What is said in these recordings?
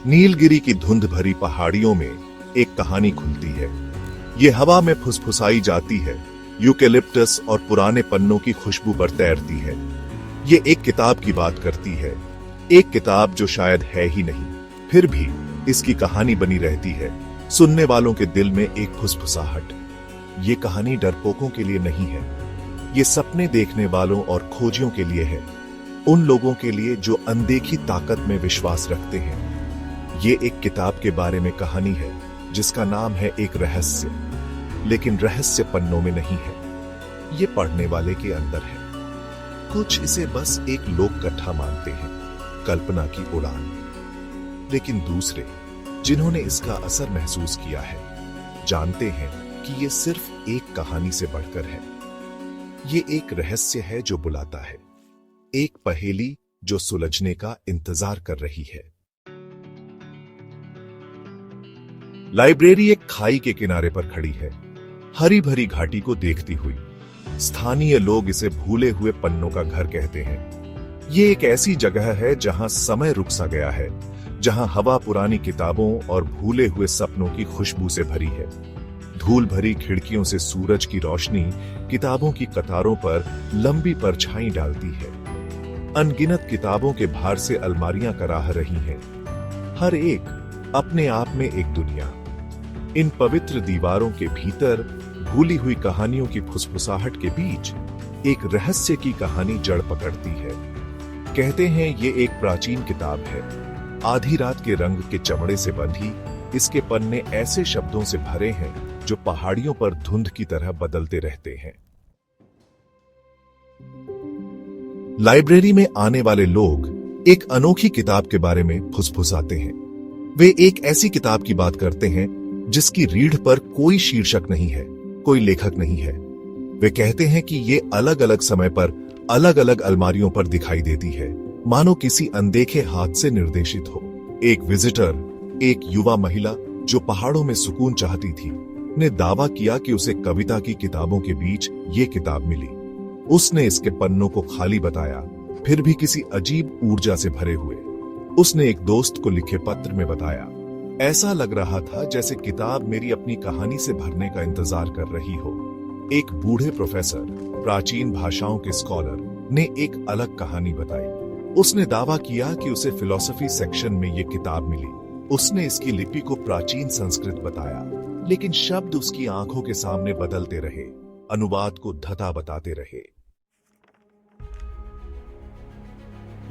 नीलगिरी की धुंध भरी पहाड़ियों में एक कहानी खुलती है। ये हवा में फुसफुसाई जाती है, यूकेलिप्टस और पुराने पन्नों की खुशबू पर तैरती है। ये एक किताब की बात करती है, एक किताब जो शायद है ही नहीं, फिर भी इसकी कहानी बनी रहती है, सुनने वालों के दिल में एक फुसफुसाहट। ये कहानी डरपोकों के लिए नहीं है, ये सपने देखने वालों और खोजियों के लिए है, उन लोगों के लिए जो अनदेखी ताकत में विश्वास रखते हैं। ये एक किताब के बारे में कहानी है जिसका नाम है एक रहस्य, लेकिन रहस्य पन्नों में नहीं है, ये पढ़ने वाले के अंदर है। कुछ इसे बस एक लोक कथा मानते हैं, कल्पना की उड़ान, लेकिन दूसरे जिन्होंने इसका असर महसूस किया है जानते हैं कि ये सिर्फ एक कहानी से बढ़कर है। ये एक रहस्य है जो बुलाता है, एक पहेली जो सुलझने का इंतजार कर रही है। लाइब्रेरी एक खाई के किनारे पर खड़ी है, हरी भरी घाटी को देखती हुई। स्थानीय लोग इसे भूले हुए पन्नों का घर कहते हैं। ये एक ऐसी जगह है जहां समय रुक सा गया है, जहां हवा पुरानी किताबों और भूले हुए सपनों की खुशबू से भरी है। धूल भरी खिड़कियों से सूरज की रोशनी किताबों की कतारों पर लंबी परछाई डालती है। अनगिनत किताबों के भार से अलमारियां कराह रही हैं, हर एक अपने आप में एक दुनिया। इन पवित्र दीवारों के भीतर भूली हुई कहानियों की फुसफुसाहट के बीच एक रहस्य की कहानी जड़ पकड़ती है। कहते हैं ये एक प्राचीन किताब है, आधी रात के रंग के चमड़े से बंधी। इसके पन्ने ऐसे शब्दों से भरे हैं जो पहाड़ियों पर धुंध की तरह बदलते रहते हैं। लाइब्रेरी में आने वाले लोग एक अनोखी किताब के बारे में फुसफुसाते हैं। वे एक ऐसी किताब की बात करते हैं जिसकी रीढ़ पर कोई शीर्षक नहीं है, कोई लेखक नहीं है। वे कहते हैं कि ये अलग अलग समय पर अलग अलग अलमारियों पर दिखाई देती है, मानो किसी अनदेखे हाथ से निर्देशित हो। एक विजिटर, एक युवा महिला जो पहाड़ों में सुकून चाहती थी, ने दावा किया कि उसे कविता की किताबों के बीच ये किताब मिली। उसने इसके पन्नों को खाली बताया, फिर भी किसी अजीब ऊर्जा से भरे हुए। उसने एक दोस्त को लिखे पत्र में बताया, ऐसा लग रहा था जैसे किताब मेरी अपनी कहानी से भरने का इंतजार कर रही हो। एक बूढ़े प्रोफेसर, प्राचीन भाषाओं के स्कॉलर ने एक अलग कहानी बताई। उसने दावा किया कि उसे फिलॉसफी सेक्शन में यह किताब मिली। उसने इसकी लिपि को प्राचीन संस्कृत बताया, लेकिन शब्द उसकी आंखों के सामने बदलते रहे, अनुवाद को धता बताते रहे।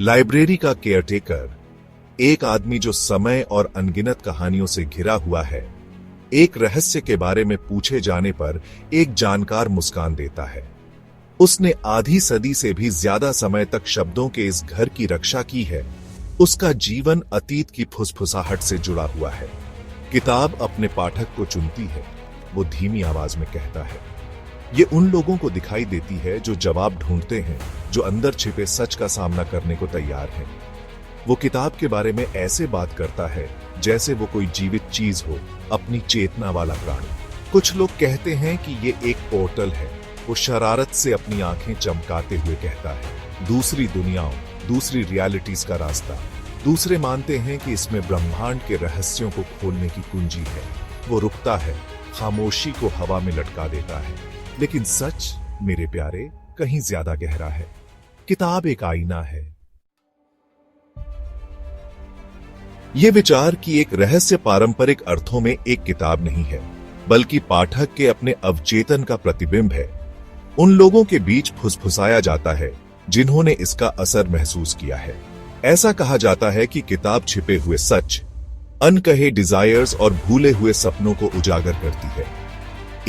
लाइब्रेरी का केयरटेकर, एक आदमी जो समय और अनगिनत कहानियों से घिरा हुआ है, एक रहस्य के बारे में पूछे जाने पर एक जानकार मुस्कान देता है। उसने आधी सदी से भी ज्यादा समय तक शब्दों के इस घर की रक्षा की है। उसका जीवन अतीत की फुसफुसाहट से जुड़ा हुआ है। किताब अपने पाठक को चुनती है, वो धीमी आवाज में कहता है। ये उन लोगों को दिखाई देती है जो जवाब ढूंढते हैं, जो अंदर छिपे सच का सामना करने को तैयार हैं। वो किताब के बारे में ऐसे बात करता है जैसे वो कोई जीवित चीज हो, अपनी चेतना वाला प्राणी। कुछ लोग कहते हैं कि ये एक पोर्टल है, वो शरारत से अपनी आंखें चमकाते हुए कहता है, दूसरी दुनियाओं, दूसरी रियलिटीज का रास्ता। दूसरे मानते हैं कि इसमें ब्रह्मांड के रहस्यों को खोलने की कुंजी है। वो रुकता है, खामोशी को हवा में लटका देता है, लेकिन सच मेरे प्यारे कहीं ज्यादा गहरा है। किताब एक आईना है। ये विचार कि एक रहस्य पारंपरिक अर्थों में एक किताब नहीं है, बल्कि पाठक के अपने अवचेतन का प्रतिबिंब है। उन लोगों के बीच फुसफुसाया जाता है जिन्होंने इसका असर महसूस किया है। ऐसा कहा जाता है कि किताब छिपे हुए सच, अनकहे डिजायर्स और भूले हुए सपनों को उजागर करती है।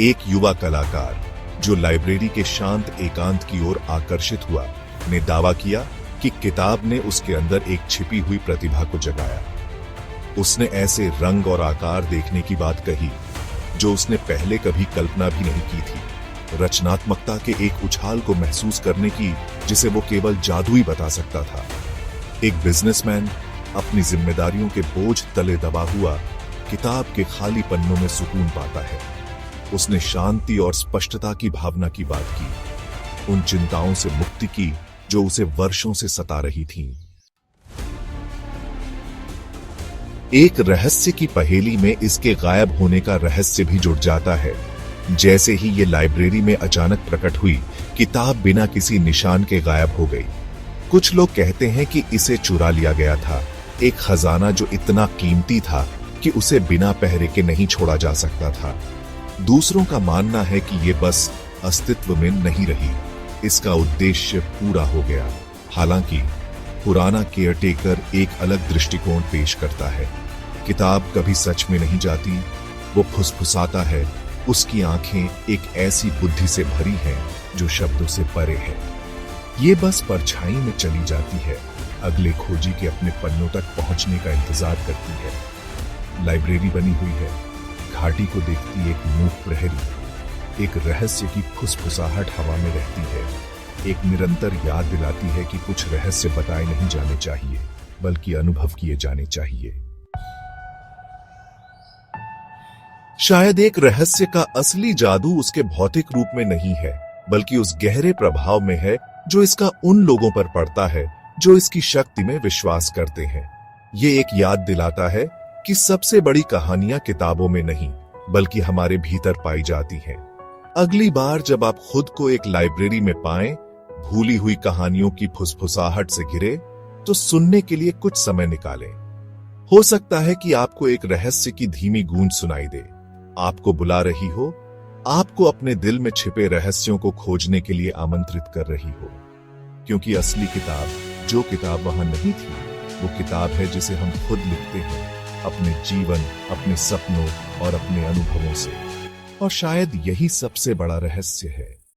एक युवा कलाकार जो लाइब्रेरी के शांत एकांत की ओर आकर्षित हुआ, ने दावा किया कि किताब ने उसके अंदर एक छिपी हुई प्रतिभा को जगाया। उसने ऐसे रंग और आकार देखने की बात कही जो उसने पहले कभी कल्पना भी नहीं की थी। रचनात्मकता के एक उछाल को महसूस करने की जिसे वो केवल जादू ही बता सकता था। एक बिजनेसमैन अपनी जिम्मेदारियों के बोझ तले दबा हुआ किताब के खाली पन्नों में सुकून पाता है। उसने शांति और स्पष्टता की भावना की बात की, उन चिंताओं से मुक्ति की जो उसे वर्षों से सता रही थीं। एक रहस्य की पहेली में इसके गायब होने का रहस्य भी जुड़ जाता है। जैसे ही ये लाइब्रेरी में अचानक प्रकट हुई, किताब बिना किसी निशान के गायब हो गई। कुछ लोग कहते हैं कि इसे चुरा लिया गया था, एक खजाना जो इतना कीमती था कि उसे बिना पहरे के नहीं छोड़ा जा सकता था। दूसरों का मानना है कि ये बस अस्तित्व में नहीं रही, इसका उद्देश्य पूरा हो गया। हालांकि पुराना केयरटेकर एक अलग दृष्टिकोण पेश करता है। किताब कभी सच में नहीं जाती, वो फुसफुसाता है। उसकी आंखें एक ऐसी बुद्धि से भरी हैं जो शब्दों से परे है। ये बस परछाई में चली जाती है, अगले खोजी के अपने पन्नों तक पहुंचने का इंतजार करती है। लाइब्रेरी बनी हुई है, घाटी को देखती एक मूक प्रहरी, एक रहस्य की फुसफुसाहट हवा में रहती है, एक निरंतर याद दिलाती है कि कुछ रहस्य बताए नहीं जाने चाहिए, बल्कि अनुभव किए जाने चाहिए। शायद एक रहस्य का असली जादू उसके भौतिक रूप में नहीं है, बल्कि उस गहरे प्रभाव में है जो इसका उन लोगों पर पड़ता है जो इसकी शक्ति में विश्वास करते हैं। ये एक याद दिलाता है कि सबसे बड़ी कहानियां किताबों में नहीं, बल्कि हमारे भीतर पाई जाती हैं। अगली बार जब आप खुद को एक लाइब्रेरी में पाएं, भूली हुई कहानियों की फुसफुसाहट से घिरे, तो सुनने के लिए कुछ समय निकालें। हो सकता है कि आपको एक रहस्य की धीमी गूंज सुनाई दे, आपको बुला रही हो, आपको अपने दिल में छिपे रहस्यों को खोजने के लिए आमंत्रित कर रही हो। क्योंकि असली किताब, जो किताब वहां नहीं थी, वो किताब है जिसे हम खुद लिखते हैं, अपने जीवन, अपने सपनों और अपने अनुभवों से। और शायद यही सबसे बड़ा रहस्य है।